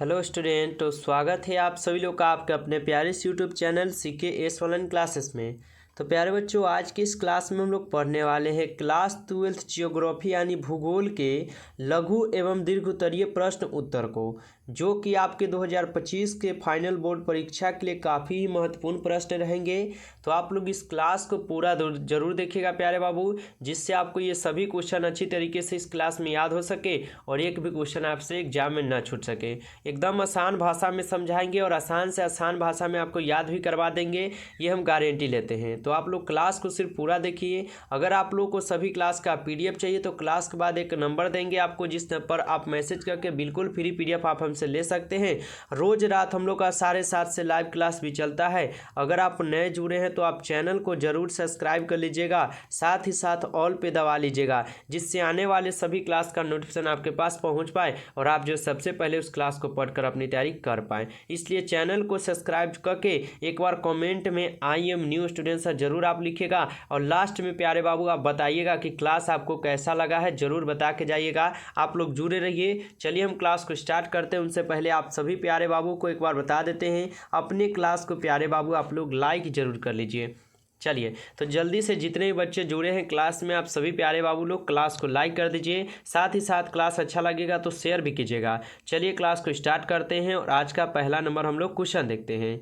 Hello student, तो स्वागत है आप सभी लोग का आपके अपने प्यारे से YouTube channel CK S online classes में। तो प्यारे बच्चों, आज की इस क्लास में हम लोग पढ़ने वाले हैं क्लास 12th जियोग्राफी यानी भूगोल के लघु एवं दीर्घ उत्तरीय प्रश्न उत्तर को, जो कि आपके 2025 के फाइनल बोर्ड परीक्षा के लिए काफ़ी ही महत्वपूर्ण प्रश्न रहेंगे। तो आप लोग इस क्लास को पूरा जरूर देखिएगा प्यारे बाबू, जिससे आपको ये सभी क्वेश्चन अच्छी तरीके से इस क्लास में याद हो सके और एक भी क्वेश्चन आपसे एग्जाम में ना छूट सके। एकदम आसान भाषा में समझाएंगे और आसान से आसान भाषा में आपको याद भी करवा देंगे, ये हम गारंटी लेते हैं। तो आप लोग क्लास को सिर्फ पूरा देखिए। अगर आप लोग को सभी क्लास का PDF चाहिए तो क्लास के बाद एक नंबर देंगे आपको, जिस पर आप मैसेज करके बिल्कुल फ्री PDF आप हमसे ले सकते हैं। रोज रात हम लोग का 7:30 से लाइव क्लास भी चलता है। अगर आप नए जुड़े हैं तो आप चैनल को जरूर सब्सक्राइब कर लीजिएगा, साथ ही साथ ऑल पे दबा लीजिएगा, जिससे आने वाले सभी क्लास का नोटिफिकेशन आपके पास पहुंच पाए और आप जो सबसे पहले उस क्लास को पढ़कर अपनी तैयारी कर पाएँ। इसलिए चैनल को सब्सक्राइब करके एक बार कमेंट में I am new student sir जरूर आप लिखिएगा और लास्ट में प्यारे बाबू आप बताइएगा कि क्लास आपको कैसा लगा है, जरूर बता के जाइएगा। आप लोग जुड़े रहिए। चलिए हम क्लास को स्टार्ट करते हैं। उनसे पहले आप सभी प्यारे बाबू को एक बार बता देते हैं, अपने क्लास को प्यारे बाबू आप लोग लाइक जरूर कर लीजिए। चलिए तो जल्दी से जितने भी बच्चे जुड़े हैं क्लास में, आप सभी प्यारे बाबू लोग क्लास को लाइक कर दीजिए। साथ ही साथ क्लास अच्छा लगेगा तो शेयर भी कीजिएगा। चलिए क्लास को स्टार्ट करते हैं और आज का पहला नंबर हम लोग क्वेश्चन देखते हैं।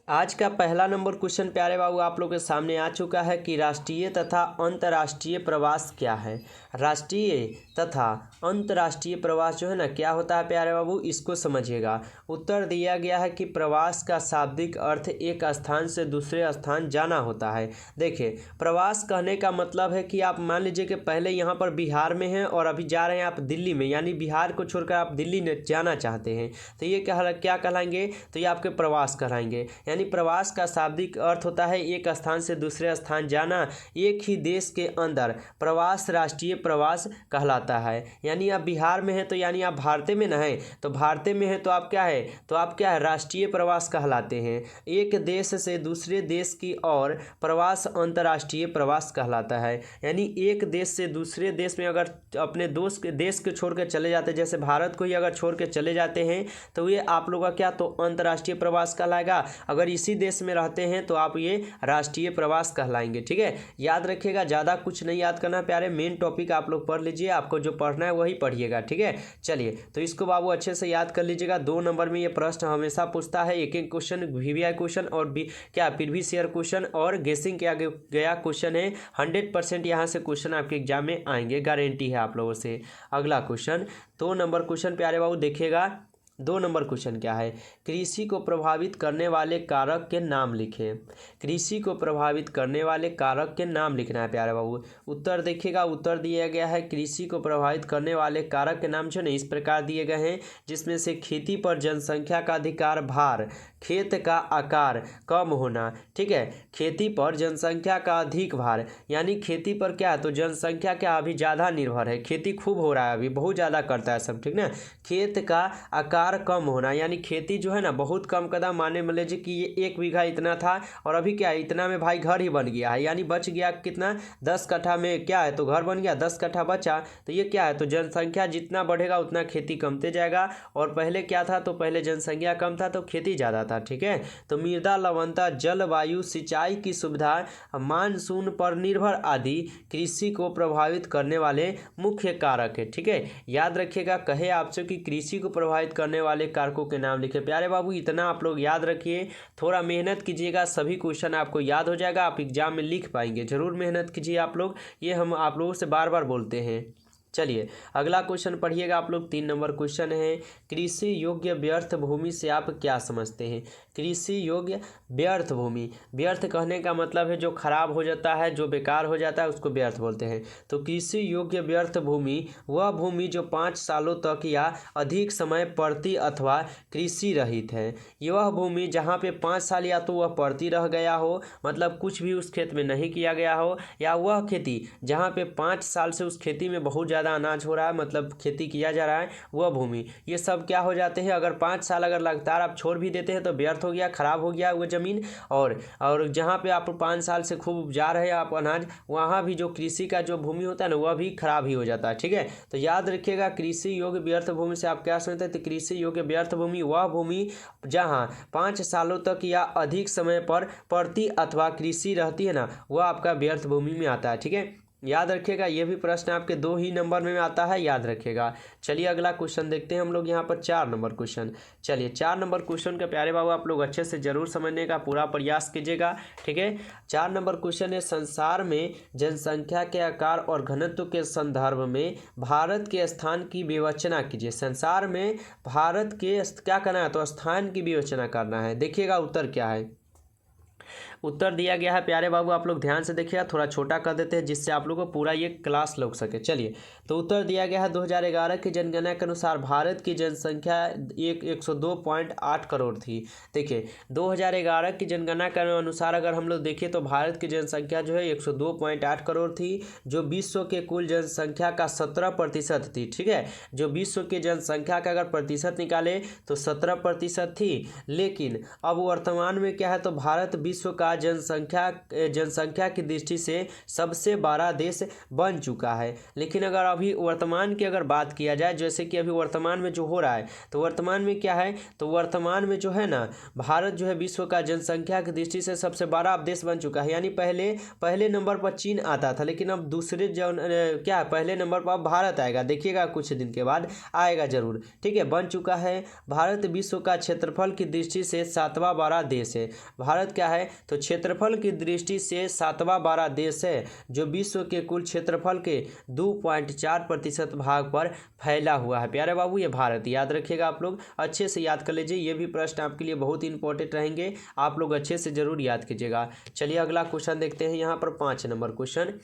आज का पहला नंबर क्वेश्चन प्यारे बाबू आप लोग के सामने आ चुका है कि राष्ट्रीय तथा अंतर्राष्ट्रीय प्रवास क्या है। राष्ट्रीय तथा अंतर्राष्ट्रीय प्रवास जो है ना, क्या होता है प्यारे बाबू, इसको समझिएगा। उत्तर दिया गया है कि प्रवास का शाब्दिक अर्थ एक स्थान से दूसरे स्थान जाना होता है। देखिए, प्रवास कहने का मतलब है कि आप मान लीजिए कि पहले यहाँ पर बिहार में हैं और अभी जा रहे हैं आप दिल्ली में, यानी बिहार को छोड़कर आप दिल्ली जाना चाहते हैं, तो ये क्या कहलाएंगे, तो ये आपके प्रवास कहलाएंगे। यानी प्रवास का शाब्दिक अर्थ होता है एक स्थान से दूसरे स्थान जाना, एक ही देश के अंदर। प्रवास राष्ट्रीय प्रवास कहलाता है। यानी आप बिहार में हैं तो यानी आप भारत में न हैं, तो भारत में हैं तो आप क्या है, तो आप क्या है, राष्ट्रीय प्रवास कहलाते हैं। एक देश से दूसरे देश की ओर प्रवास अंतर्राष्ट्रीय प्रवास कहलाता है। यानी एक देश से दूसरे देश में अगर अपने देश को छोड़ कर चले जाते हैं, जैसे भारत को ही अगर छोड़ के चले जाते हैं, तो ये आप लोगों का क्या, तो अंतर्राष्ट्रीय प्रवास कहलाएगा। अगर इसी देश में रहते हैं तो आप ये राष्ट्रीय प्रवास कहलाएंगे। ठीक है, याद रखिएगा, ज़्यादा कुछ नहीं याद करना प्यारे, मेन टॉपिक आप लोग पढ़ लीजिए, आपको जो पढ़ना है वही पढ़िएगा। ठीक है, चलिए तो इसको बाबू अच्छे से याद कर लीजिएगा। 2 नंबर में ये प्रश्न हमेशा पूछता है, एक क्वेश्चन VVI क्वेश्चन और भी क्या प्रीवियस ईयर क्वेश्चन और गेसिंग किया गया क्वेश्चन है। 100% यहाँ से क्वेश्चन आपके एग्जाम में आएंगे, गारंटी है आप लोगों से। अगला क्वेश्चन 2 नंबर क्वेश्चन प्यारे बाबू देखिएगा। 2 नंबर क्वेश्चन क्या है, कृषि को प्रभावित करने वाले कारक के नाम लिखें। कृषि को प्रभावित करने वाले कारक के नाम लिखना है प्यारे बाबू। उत्तर देखिएगा, उत्तर दिया गया है कृषि को प्रभावित करने वाले कारक के नाम जो है इस प्रकार दिए गए हैं, जिसमें से खेती पर जनसंख्या का अधिकार भार, खेत का आकार कम होना। ठीक है, खेती पर जनसंख्या का अधिक भार, यानी खेती पर क्या है, तो जनसंख्या क्या अभी ज़्यादा निर्भर है, खेती खूब हो रहा है, अभी बहुत ज़्यादा करता है सब। ठीक ना, खेत का आकार कम होना, यानी खेती जो है ना बहुत कम कदम, माने मान लीजिए कि ये 1 बीघा इतना था और अभी क्या है, इतना में भाई घर ही बन गया है, यानी बच गया कितना, 10 कट्ठा में क्या है, तो घर बन गया, 10 कट्ठा बचा। तो ये क्या है, तो जनसंख्या जितना बढ़ेगा उतना खेती कमते जाएगा। और पहले क्या था, तो पहले जनसंख्या कम था तो खेती ज़्यादा था। ठीक है, तो मृदा लवणता, जलवायु, सिंचाई की सुविधा, मानसून पर निर्भर आदि कृषि को प्रभावित करने वाले मुख्य कारक है। ठीक है, याद रखिएगा, कहे आपसे कि कृषि को प्रभावित करने वाले कारकों के नाम लिखे। प्यारे बाबू इतना आप लोग याद रखिए, थोड़ा मेहनत कीजिएगा, सभी क्वेश्चन आपको याद हो जाएगा, आप एग्जाम में लिख पाएंगे। जरूर मेहनत कीजिए आप लोग, ये हम आप लोगों से बार बार बोलते हैं। चलिए अगला क्वेश्चन पढ़िएगा आप लोग। 3 नंबर क्वेश्चन है, कृषि योग्य व्यर्थ भूमि से आप क्या समझते हैं। कृषि योग्य व्यर्थ भूमि, व्यर्थ कहने का मतलब है जो खराब हो जाता है, जो बेकार हो जाता है, उसको व्यर्थ बोलते हैं। तो कृषि योग्य व्यर्थ भूमि वह भूमि जो 5 सालों तक या अधिक समय पड़ती अथवा कृषि रहित है। वह भूमि जहाँ पे 5 साल या तो वह पड़ती रह गया हो, मतलब कुछ भी उस खेत में नहीं किया गया हो, या वह खेती जहाँ पे 5 साल से उस खेती में बहुत ज़्यादा अनाज हो रहा है, मतलब खेती किया जा रहा है, वह भूमि, ये सब क्या हो जाते हैं, अगर 5 साल अगर लगातार आप छोड़ भी देते हैं तो व्यर्थ हो गया, ख़राब हो गया वो ज़मीन, और जहाँ पे आप 5 साल से खूब उपजा रहे हैं आप अनाज, वहाँ भी जो कृषि का जो भूमि होता है ना वह भी खराब ही हो जाता है। ठीक है, तो याद रखिएगा कृषि योग्य व्यर्थ भूमि से आप क्या समझते हैं, तो कृषि योग्य व्यर्थ भूमि वह भूमि जहाँ 5 सालों तक या अधिक समय पर पड़ती अथवा कृषि रहती है ना, वह आपका व्यर्थ भूमि में आता है। ठीक है, याद रखिएगा, ये भी प्रश्न आपके 2 ही नंबर में आता है, याद रखिएगा। चलिए अगला क्वेश्चन देखते हैं हम लोग यहाँ पर 4 नंबर क्वेश्चन। चलिए 4 नंबर क्वेश्चन का प्यारे बाबू आप लोग अच्छे से जरूर समझने का पूरा प्रयास कीजिएगा। ठीक है, 4 नंबर क्वेश्चन है, संसार में जनसंख्या के आकार और घनत्व के संदर्भ में भारत के स्थान की विवेचना कीजिए। संसार में भारत के क्या करना है, तो स्थान की विवेचना करना है। देखिएगा उत्तर क्या है। उत्तर दिया गया है प्यारे बाबू, आप लोग ध्यान से देखिएगा, थोड़ा छोटा कर देते हैं जिससे आप लोगों को पूरा ये क्लास लग सके। चलिए, तो उत्तर दिया गया है 2011 की जनगणना के अनुसार भारत की जनसंख्या 102.8 करोड़ थी। देखिए 2011 की जनगणना के अनुसार अगर हम लोग देखें तो भारत की जनसंख्या जो है 102.8 करोड़ थी, जो विश्व के कुल जनसंख्या का 17% थी। ठीक है, जो विश्व की जनसंख्या का अगर प्रतिशत निकाले तो 17% थी, लेकिन अब वर्तमान में क्या है, तो भारत विश्व का जनसंख्या की दृष्टि से सबसे बड़ा देश बन चुका है। लेकिन अगर अभी वर्तमान की अगर बात किया जाए, जैसे कि अभी वर्तमान में जो हो रहा है, तो वर्तमान में क्या है, तो वर्तमान में जो है ना, भारत जो है विश्व का जनसंख्या की दृष्टि से सबसे बड़ा देश बन चुका है। यानी पहले नंबर पर चीन आता था, लेकिन अब दूसरे क्या है, पहले नंबर पर भारत आएगा। देखिएगा कुछ दिन के बाद आएगा जरूर। ठीक है, बन चुका है। भारत विश्व का क्षेत्रफल की दृष्टि से 7वां बड़ा देश है। भारत क्या है, तो क्षेत्रफल की दृष्टि से 7वां बड़ा देश है, जो विश्व के कुल क्षेत्रफल के 2.4% भाग पर फैला हुआ है। प्यारे बाबू ये भारत, याद रखिएगा, आप लोग अच्छे से याद कर लीजिए, ये भी प्रश्न आपके लिए बहुत इंपॉर्टेंट रहेंगे, आप लोग अच्छे से जरूर याद कीजिएगा। चलिए अगला क्वेश्चन देखते हैं यहाँ पर 5 नंबर क्वेश्चन।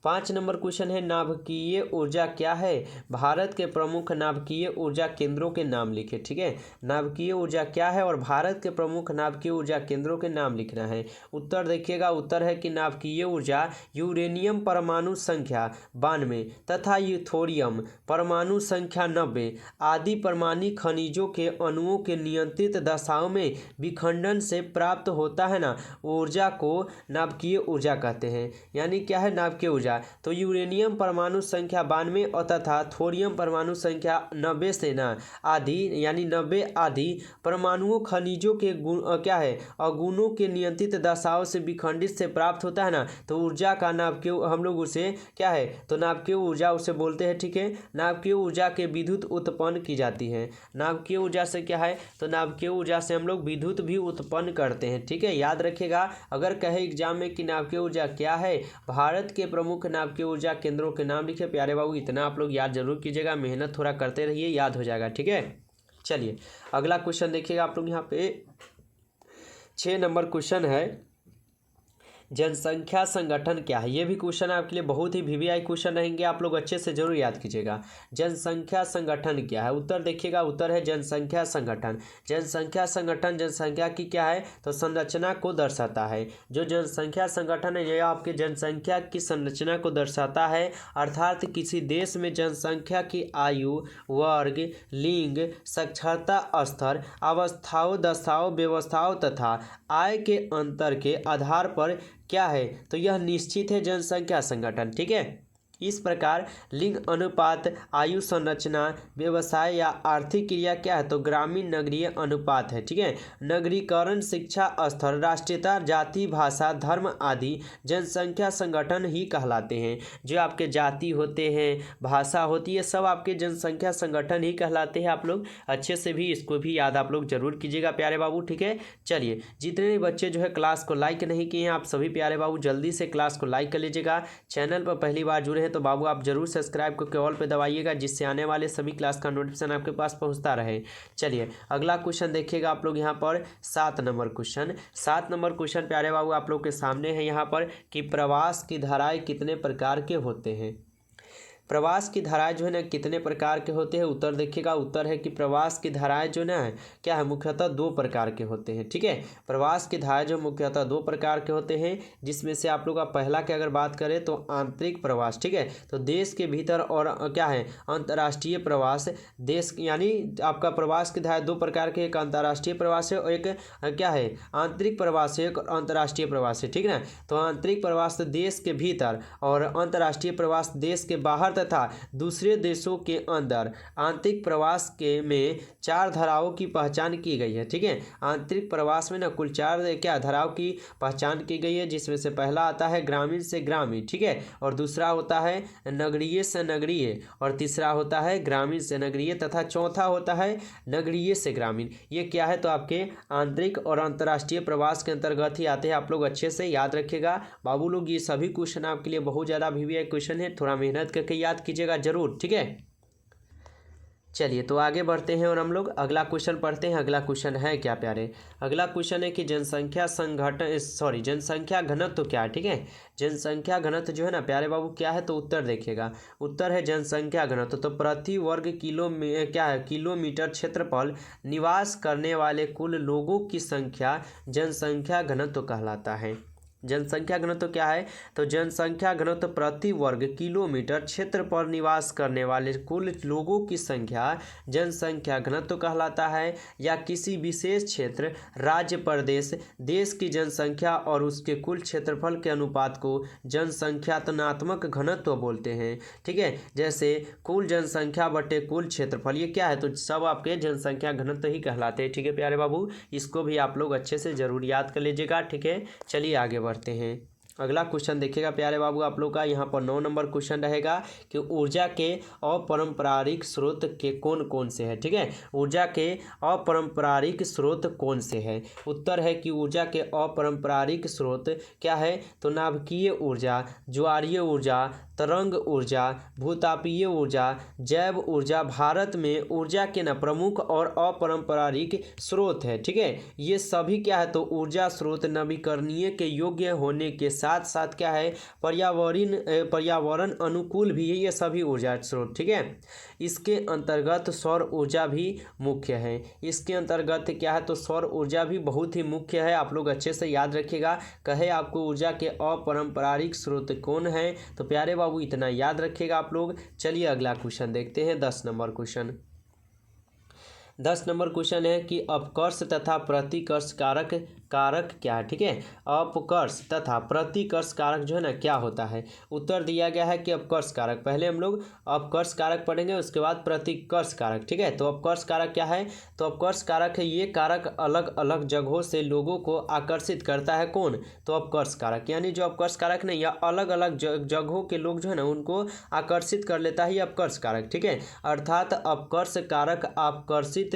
5 नंबर क्वेश्चन है, नाभिकीय ऊर्जा क्या है, भारत के प्रमुख नाभिकीय ऊर्जा केंद्रों के नाम लिखे। ठीक है, नाभिकीय ऊर्जा क्या है और भारत के प्रमुख नाभिकीय ऊर्जा केंद्रों के नाम लिखना है। उत्तर देखिएगा, उत्तर है कि नाभिकीय ऊर्जा यूरेनियम परमाणु संख्या 92 तथा यूथोरियम परमाणु संख्या 90 आदि परमाणु खनिजों के अणुओं के नियंत्रित दशाओं में विखंडन से प्राप्त होता है ना, ऊर्जा को नाभिकीय ऊर्जा कहते हैं। यानी क्या है नाभिकीय ऊर्जा, तो यूरेनियम परमाणु संख्या 92 और तथा थोरियम परमाणु संख्या 90 से ना आदि, यानी 90 आदि परमाणुओं खनिजों के क्या है, अगुणों के नियंत्रित दशाओं से विखंडित से प्राप्त होता है ना, तो ऊर्जा का नाभिकीय, हम लोग उसे क्या है, तो नाभिकीय ऊर्जा उसे बोलते हैं। ठीक है, नाभिकीय ऊर्जा के विद्युत उत्पन्न की जाती है। नाभिकीय ऊर्जा से क्या है, तो नाभिकीय ऊर्जा से हम लोग विद्युत भी उत्पन्न करते हैं। ठीक है, याद रखिएगा, अगर कहे एग्जाम में कि नाभिकीय ऊर्जा क्या है, भारत के प्रमुख नाभिकीय ऊर्जा केंद्रों के नाम लिखे। प्यारे बाबू इतना आप लोग याद जरूर कीजिएगा, मेहनत थोड़ा करते रहिए, याद हो जाएगा। ठीक है, चलिए अगला क्वेश्चन देखिएगा आप लोग यहाँ पे 6 नंबर क्वेश्चन है, जनसंख्या संगठन क्या है। ये भी क्वेश्चन आपके लिए बहुत ही वीवीआई क्वेश्चन रहेंगे, आप लोग अच्छे से जरूर याद कीजिएगा। जनसंख्या संगठन क्या है, उत्तर देखिएगा, उत्तर है जनसंख्या संगठन। जनसंख्या संगठन जनसंख्या की क्या है, तो संरचना को दर्शाता है। जो जनसंख्या संगठन है यह आपकी जनसंख्या की संरचना को दर्शाता है, अर्थात किसी देश में जनसंख्या की आयु, वर्ग, लिंग, साक्षरता स्तर, अवस्थाओं, दशाओं, व्यवस्थाओं तथा आय के अंतर के आधार पर क्या है, तो यह निश्चित है जनसंख्या संगठन। ठीक है, इस प्रकार लिंग अनुपात, आयु संरचना, व्यवसाय या आर्थिक क्रिया क्या है, तो ग्रामीण नगरीय अनुपात है। ठीक है, नगरीकरण, शिक्षा स्तर, राष्ट्रीयता, जाति, भाषा, धर्म आदि जनसंख्या संगठन ही कहलाते हैं। जो आपके जाति होते हैं, भाषा होती है, सब आपके जनसंख्या संगठन ही कहलाते हैं। आप लोग अच्छे से भी इसको भी याद आप लोग जरूर कीजिएगा प्यारे बाबू। ठीक है, चलिए जितने भी बच्चे जो है क्लास को लाइक नहीं किए हैं, आप सभी प्यारे बाबू जल्दी से क्लास को लाइक कर लीजिएगा। चैनल पर पहली बार जुड़े हैं तो बाबू आप जरूर सब्सक्राइब करके ऑल पे दबाइएगा, जिससे आने वाले सभी क्लास का नोटिफिकेशन आपके पास पहुंचता रहे। चलिए अगला क्वेश्चन देखिएगा आप लोग यहाँ पर 7 नंबर क्वेश्चन। 7 नंबर क्वेश्चन प्यारे बाबू आप लोग के सामने है यहाँ पर कि प्रवास की धाराएं कितने प्रकार के होते हैं। प्रवास की धाराएं जो है ना कितने प्रकार के होते हैं? उत्तर देखिएगा, उत्तर है कि प्रवास की धाराएं जो ना है क्या है, मुख्यतः दो प्रकार के होते हैं। ठीक है, प्रवास की धाराएं जो मुख्यतः दो प्रकार के होते हैं, जिसमें से आप लोग का पहला की अगर बात करें तो आंतरिक प्रवास। ठीक है, तो देश के भीतर और क्या है अंतर्राष्ट्रीय प्रवास। देश यानी आपका प्रवास की धाराएं दो प्रकार के, एक अंतर्राष्ट्रीय प्रवास है और एक क्या है आंतरिक प्रवास है, एक अंतर्राष्ट्रीय प्रवास है। ठीक है ना, तो आंतरिक प्रवास देश के भीतर और अंतर्राष्ट्रीय प्रवास देश के बाहर तथा दूसरे देशों के अंदर। आंतरिक प्रवास के में 4 धाराओं की पहचान की गई है। ठीक है, आंतरिक प्रवास में ना कुल 4 क्या धाराओं की पहचान की गई है, जिसमें से पहला आता है ग्रामीण से ग्रामीण। ठीक है, और दूसरा होता है नगरीय से नगरीय, और तीसरा होता है ग्रामीण से नगरीय, तथा चौथा होता है नगरीय से ग्रामीण। ये क्या है, तो आपके आंतरिक और अंतर्राष्ट्रीय प्रवास के अंतर्गत ही आते हैं। आप लोग अच्छे से याद रखिएगा बाबू लोग, ये सभी क्वेश्चन आपके लिए बहुत ज़्यादा वीवीआई क्वेश्चन है, थोड़ा मेहनत करके याद कीजिएगा जरूर। ठीक है, चलिए तो आगे बढ़ते हैं और हम लोग अगला क्वेश्चन पढ़ते हैं। अगला क्वेश्चन है क्या प्यारे, अगला क्वेश्चन है कि जनसंख्या घनत्व क्या है। ठीक है, जनसंख्या घनत्व जो है ना प्यारे बाबू क्या है, तो उत्तर देखिएगा, उत्तर है जनसंख्या घनत्व। तो प्रति वर्ग किलो में क्या है किलोमीटर क्षेत्रफल निवास करने वाले कुल लोगों की संख्या जनसंख्या घनत्व कहलाता है। जनसंख्या घनत्व क्या है, तो जनसंख्या घनत्व प्रति वर्ग किलोमीटर क्षेत्र पर निवास करने वाले कुल लोगों की संख्या जनसंख्या घनत्व कहलाता है, या किसी विशेष क्षेत्र राज्य प्रदेश देश की जनसंख्या और उसके कुल क्षेत्रफल के अनुपात को जनसंख्यात्मक घनत्व बोलते हैं। ठीक है, जैसे कुल जनसंख्या बटे कुल क्षेत्रफल, ये क्या है, तो सब आपके जनसंख्या घनत्व ही कहलाते हैं। ठीक है प्यारे बाबू, इसको भी आप लोग अच्छे से जरूर याद कर लीजिएगा। ठीक है, चलिए आगे बढ़ते हैं। अगला क्वेश्चन देखिएगा प्यारे बाबू, आप लोग का यहाँ पर 9 नंबर क्वेश्चन रहेगा कि ऊर्जा के अपारंपरिक स्रोत के कौन कौन से हैं। ठीक है, ऊर्जा के अपारंपरिक स्रोत कौन से हैं? उत्तर है कि ऊर्जा के अपारंपरिक स्रोत क्या है, तो नाभिकीय ऊर्जा, ज्वारीय ऊर्जा, तरंग ऊर्जा, भूतापीय ऊर्जा, जैव ऊर्जा भारत में ऊर्जा के न प्रमुख और अपारंपरिक स्रोत है। ठीक है, ये सभी क्या है, तो ऊर्जा स्रोत नवीकरणीय के योग्य होने के साथ साथ क्या है पर्यावरण अनुकूल भी है ये सभी ऊर्जा स्रोत। ठीक है, इसके अंतर्गत सौर ऊर्जा भी मुख्य है। इसके अंतर्गत क्या है, तो सौर ऊर्जा भी बहुत ही मुख्य है। आप लोग अच्छे से याद रखिएगा, कहे आपको ऊर्जा के अपारंपरिक स्रोत कौन है, तो प्यारे बाबू इतना याद रखिएगा आप लोग। चलिए अगला क्वेश्चन देखते हैं, 10 नंबर क्वेश्चन। 10 नंबर क्वेश्चन है कि अपकर्ष तथा प्रतिकर्ष कारक क्या है। ठीक है, अपकर्ष तथा प्रतिकर्ष कारक जो है ना क्या होता है। उत्तर दिया गया है कि अपकर्ष कारक, पहले हम लोग अपकर्ष कारक पढ़ेंगे उसके बाद प्रतिकर्ष कारक। ठीक है, तो अपकर्ष कारक क्या है, तो अपकर्ष कारक है ये कारक अलग अलग जगहों से लोगों को आकर्षित करता है। कौन, तो अपकर्ष कारक, यानी जो अपकर्ष कारक नहीं, या अलग अलग जगहों के लोग जो है ना उनको आकर्षित कर लेता है ये अपकर्ष कारक। ठीक है, अर्थात अपकर्ष कारक आकर्षित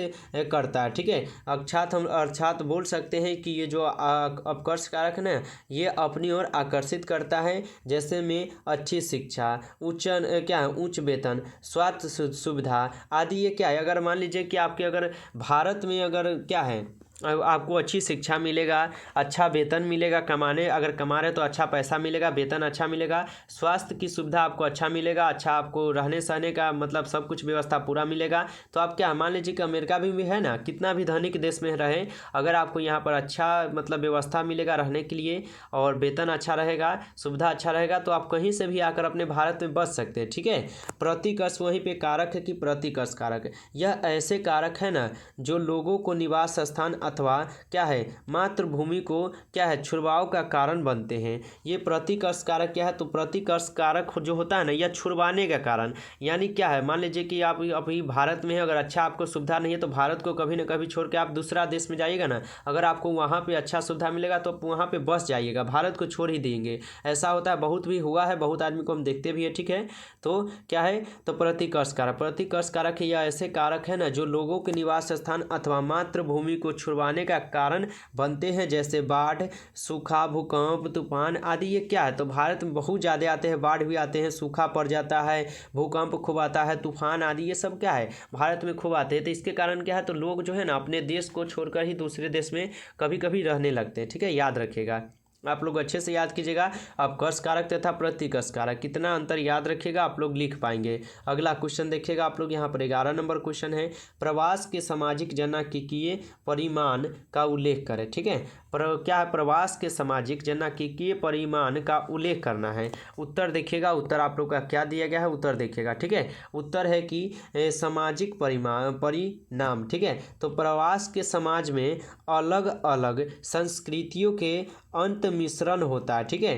करता है। ठीक है, अर्थात बोल सकते हैं कि ये जो अपकर्ष कारक ना ये अपनी ओर आकर्षित करता है, जैसे में अच्छी शिक्षा, उच्च वेतन, स्वास्थ्य सुविधा आदि। ये क्या है, अगर मान लीजिए कि आपके अगर भारत में अगर क्या है आपको अच्छी शिक्षा मिलेगा, अच्छा वेतन मिलेगा, अगर कमा रहे तो अच्छा पैसा मिलेगा, वेतन अच्छा मिलेगा, स्वास्थ्य की सुविधा आपको अच्छा मिलेगा, अच्छा आपको रहने सहने का मतलब सब कुछ व्यवस्था पूरा मिलेगा। तो आप क्या मान लीजिए कि अमेरिका भी है ना, कितना भी धनिक देश में रहे, अगर आपको यहाँ पर अच्छा मतलब व्यवस्था मिलेगा रहने के लिए और वेतन अच्छा रहेगा, सुविधा अच्छा रहेगा, तो आप कहीं से भी आकर अपने भारत में बस सकते हैं। ठीक है, प्रतिकर्ष वहीं पे कारक है कि प्रतिकर्ष कारक यह ऐसे कारक है ना जो लोगों को निवास स्थान अथवा क्या है मातृभूमि को क्या है छुड़वाव का कारण बनते हैं। ये प्रतिकर्ष कारक क्या है, तो प्रतिकर्ष कारक जो होता है ना यह छुड़वाने का कारण, यानी क्या है मान लीजिए कि आप अभी भारत में है, अगर अच्छा आपको सुविधा नहीं है तो भारत को कभी ना कभी छोड़ के आप दूसरा देश में जाइएगा ना, अगर आपको वहाँ पे अच्छा सुविधा मिलेगा तो आप वहाँ पे बस जाइएगा, भारत को छोड़ ही देंगे। ऐसा होता है, बहुत भी हुआ है, बहुत आदमी को हम देखते भी है। ठीक है, तो क्या है, तो प्रतिकर्ष कारक यह ऐसे कारक है ना जो लोगों के निवास स्थान अथवा मातृभूमि को छुड़वाने का कारण बनते हैं, जैसे बाढ़, सूखा, भूकंप, तूफान आदि। ये क्या है, तो भारत में बहुत ज़्यादा आते हैं, बाढ़ भी आते हैं, सूखा पड़ जाता है, भूकंप खूब आता है, तूफान आदि ये सब क्या है भारत में खूब आते हैं। तो इसके कारण क्या है, तो लोग जो है ना अपने देश को छोड़कर ही दूसरे देश में कभी कभी रहने लगते हैं। ठीक है, याद रखिएगा। आप लोग अच्छे से याद कीजिएगा। अब कर्ष कारक तथा प्रतिकर्ष कारक कितना अंतर याद रखिएगा, आप लोग लिख पाएंगे। अगला क्वेश्चन देखिएगा आप लोग, यहाँ पर 11 नंबर क्वेश्चन है, प्रवास के सामाजिक जननांकिकीय परिमाण का उल्लेख करें। ठीक है, क्या है, प्रवास के सामाजिक जननांकिकीय परिमाण का उल्लेख करना है। उत्तर देखिएगा, उत्तर आप लोग का क्या दिया गया है, उत्तर देखिएगा। ठीक है, उत्तर है कि सामाजिक परिणाम। ठीक है, तो प्रवास के समाज में अलग अलग संस्कृतियों के अंत मिश्रण होता है। ठीक है,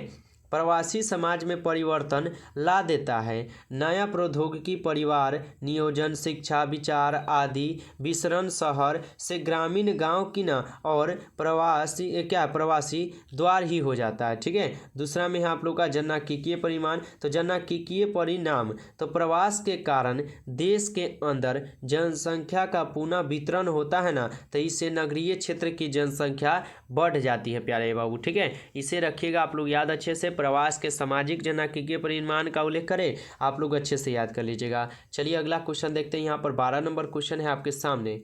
प्रवासी समाज में परिवर्तन ला देता है। नया प्रौद्योगिकी, परिवार नियोजन, शिक्षा, विचार आदि विसरण शहर से ग्रामीण, गांव की ना और प्रवासी द्वार ही हो जाता है। ठीक है, दूसरा में है आप लोग का जननांकिकीय परिमाण। तो जननांकिकीय परिणाम, तो प्रवास के कारण देश के अंदर जनसंख्या का पुनः वितरण होता है ना, तो इससे नगरीय क्षेत्र की जनसंख्या बढ़ जाती है प्यारे बाबू। ठीक है, इसे रखिएगा आप लोग याद अच्छे से। प्रवास के सामाजिक जननांकिकीय परिमाण का उल्लेख करें, आप लोग अच्छे से याद कर लीजिएगा। चलिए अगला क्वेश्चन देखते हैं। यहाँ पर 12 नंबर क्वेश्चन है आपके सामने।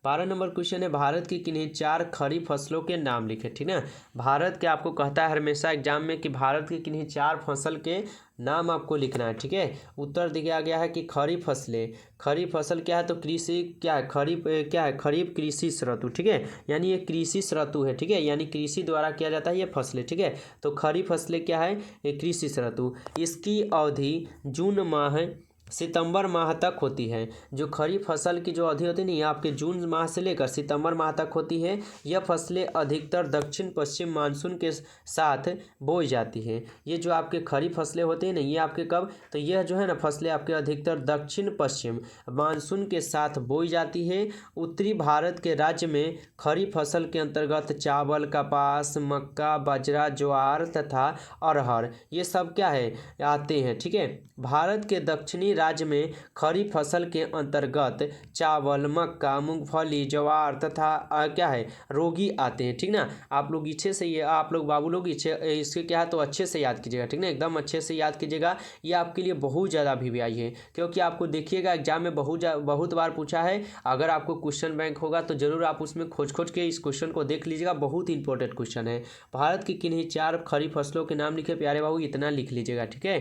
12 नंबर क्वेश्चन है, भारत की किन्हीं 4 खरीफ फसलों के नाम लिखे। ठीक है, भारत के आपको कहता है हमेशा एग्जाम में कि भारत की किन्हीं 4 फसल के नाम आपको लिखना है। ठीक है, उत्तर दिया गया है कि खरीफ फसलें। खरीफ फसल क्या है, तो कृषि क्या है, खरीफ क्या है, खरीफ कृषि ऋतु। ठीक है, यानी ये कृषि ऋतु है। ठीक है, यानी कृषि द्वारा किया जाता है ये फसलें। ठीक है, तो खरीफ फसलें क्या है, ये कृषि ऋतु। इसकी अवधि जून माह सितंबर माह तक होती है। जो खरीफ फसल की जो अवधि होती है ना, ये आपके जून माह से लेकर सितंबर माह तक होती है। यह फसलें अधिकतर दक्षिण पश्चिम मानसून के साथ बोई जाती है। ये जो आपके खरीफ फसलें होती हैं ना, ये आपके कब, तो यह जो है ना फसलें आपके अधिकतर दक्षिण पश्चिम मानसून के साथ बोई जाती है। उत्तरी भारत के राज्य में खरीफ फसल के अंतर्गत चावल, कपास, मक्का, बाजरा, ज्वार तथा अरहर ये सब क्या है आते हैं। ठीक है, भारत के दक्षिणी राज्य में खरीफ फसल के अंतर्गत चावल, मक्का, मूंगफली, ज्वार तथा क्या है रोगी आते हैं। ठीक ना, आप लोग इच्छे से ये आप लोग बाबू लोग इच्छे इसके क्या है तो अच्छे से याद कीजिएगा। ठीक ना, एकदम अच्छे से याद कीजिएगा। ये आपके लिए बहुत ज़्यादा भी आई है, क्योंकि आपको देखिएगा एग्जाम में बहुत बार पूछा है। अगर आपको क्वेश्चन बैंक होगा तो जरूर आप उसमें खोज के इस क्वेश्चन को देख लीजिएगा। बहुत इंपॉर्टेंट क्वेश्चन है। भारत की किन्हीं 4 खरीफ फसलों के नाम लिखे प्यारे बाबू, इतना लिख लीजिएगा। ठीक है,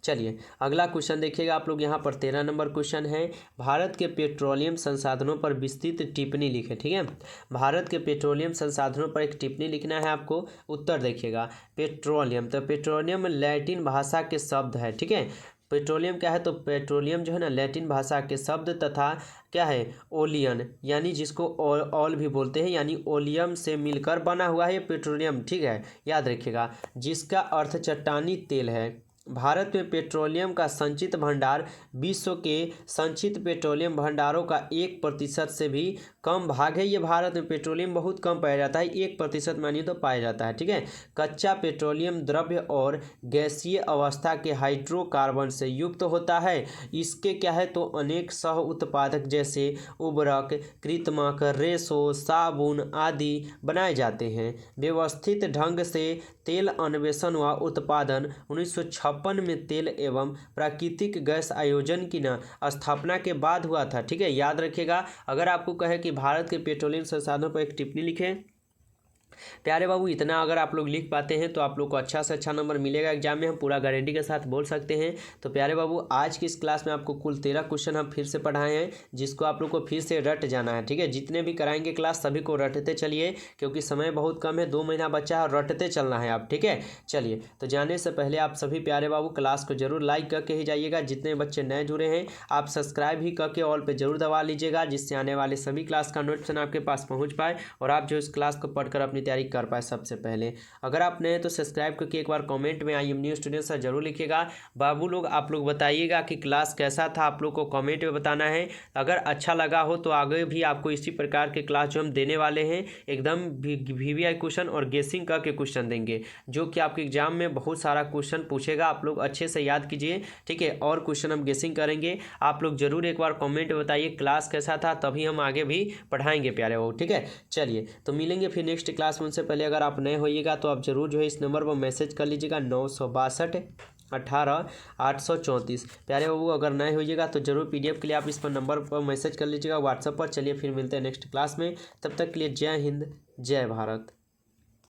चलिए अगला क्वेश्चन देखिएगा आप लोग। यहाँ पर 13 नंबर क्वेश्चन है, भारत के पेट्रोलियम संसाधनों पर विस्तृत टिप्पणी लिखें। ठीक है, भारत के पेट्रोलियम संसाधनों पर एक टिप्पणी लिखना है आपको। उत्तर देखिएगा, पेट्रोलियम, तो पेट्रोलियम लैटिन भाषा के शब्द है। ठीक है, पेट्रोलियम क्या है, तो पेट्रोलियम जो है ना लैटिन भाषा के शब्द तथा क्या है ओलियन, यानी जिसको ऑल भी बोलते हैं, यानी ओलियम से मिलकर बना हुआ है ये पेट्रोलियम। ठीक है, याद रखिएगा, जिसका अर्थ चट्टानी तेल है। भारत में पेट्रोलियम का संचित भंडार विश्व के संचित पेट्रोलियम भंडारों का 1% से भी कम भाग है। ये भारत में पेट्रोलियम बहुत कम पाया जाता है, 1% मानिए तो पाया जाता है। ठीक है, कच्चा पेट्रोलियम द्रव्य और गैसीय अवस्था के हाइड्रोकार्बन से युक्त होता है। इसके क्या है तो अनेक सह उत्पादक जैसे उर्वरक, कृतमक, रेशो, साबुन आदि बनाए जाते हैं। व्यवस्थित ढंग से तेल अन्वेषण व उत्पादन 1956 में तेल एवं प्राकृतिक गैस आयोजन की स्थापना के बाद हुआ था। ठीक है, याद रखिएगा। अगर आपको कहे कि भारत के पेट्रोलियम संसाधनों पर एक टिप्पणी लिखें प्यारे बाबू, इतना अगर आप लोग लिख पाते हैं तो आप लोग को अच्छा से अच्छा नंबर मिलेगा एग्जाम में, हम पूरा गारंटी के साथ बोल सकते हैं। तो प्यारे बाबू, आज की इस क्लास में आपको कुल 13 क्वेश्चन हम फिर से पढ़ाए हैं, जिसको आप लोग को फिर से रट जाना है। ठीक है, जितने भी कराएंगे क्लास सभी को रटते चलिए, क्योंकि समय बहुत कम है, 2 महीना बच्चा है और रटते चलना है आप। ठीक है, चलिए तो जाने से पहले आप सभी प्यारे बाबू क्लास को जरूर लाइक करके ही जाइएगा। जितने बच्चे नए जुड़े हैं आप सब्सक्राइब ही करके ऑल पे जरूर दबा लीजिएगा, जिससे आने वाले सभी क्लास का नोटिफिकेशन आपके पास पहुँच पाए और आप जो इस क्लास को पढ़कर अपनी तैयारी कर पाए। सबसे पहले अगर आप नए तो सब्सक्राइब करके एक बार कमेंट में I am new student sir जरूर लिखिएगा। बाबू लोग आप लोग बताइएगा कि क्लास कैसा था, आप लोग को कमेंट में बताना है। अगर अच्छा लगा हो तो आगे भी आपको इसी प्रकार के क्लास जो हम देने वाले हैं, एकदम वीवीआई क्वेश्चन और गेसिंग करके क्वेश्चन देंगे, जो कि आपके एग्जाम में बहुत सारा क्वेश्चन पूछेगा। आप लोग अच्छे से याद कीजिए। ठीक है, और क्वेश्चन हम गेसिंग करेंगे। आप लोग जरूर एक बार कमेंट में बताइए क्लास कैसा था, तभी हम आगे भी पढ़ाएंगे प्यारे वो। ठीक है, चलिए तो मिलेंगे फिर नेक्स्ट क्लास में। उनसे पहले अगर आप नए होइएगा तो आप जरूर जो है इस नंबर पर मैसेज कर लीजिएगा 962 18 834। प्यारे बाबू, अगर नए होइएगा तो जरूर PDF के लिए आप इस पर नंबर पर मैसेज कर लीजिएगा व्हाट्सएप पर। चलिए फिर मिलते हैं नेक्स्ट क्लास में, तब तक के लिए जय हिंद जय भारत।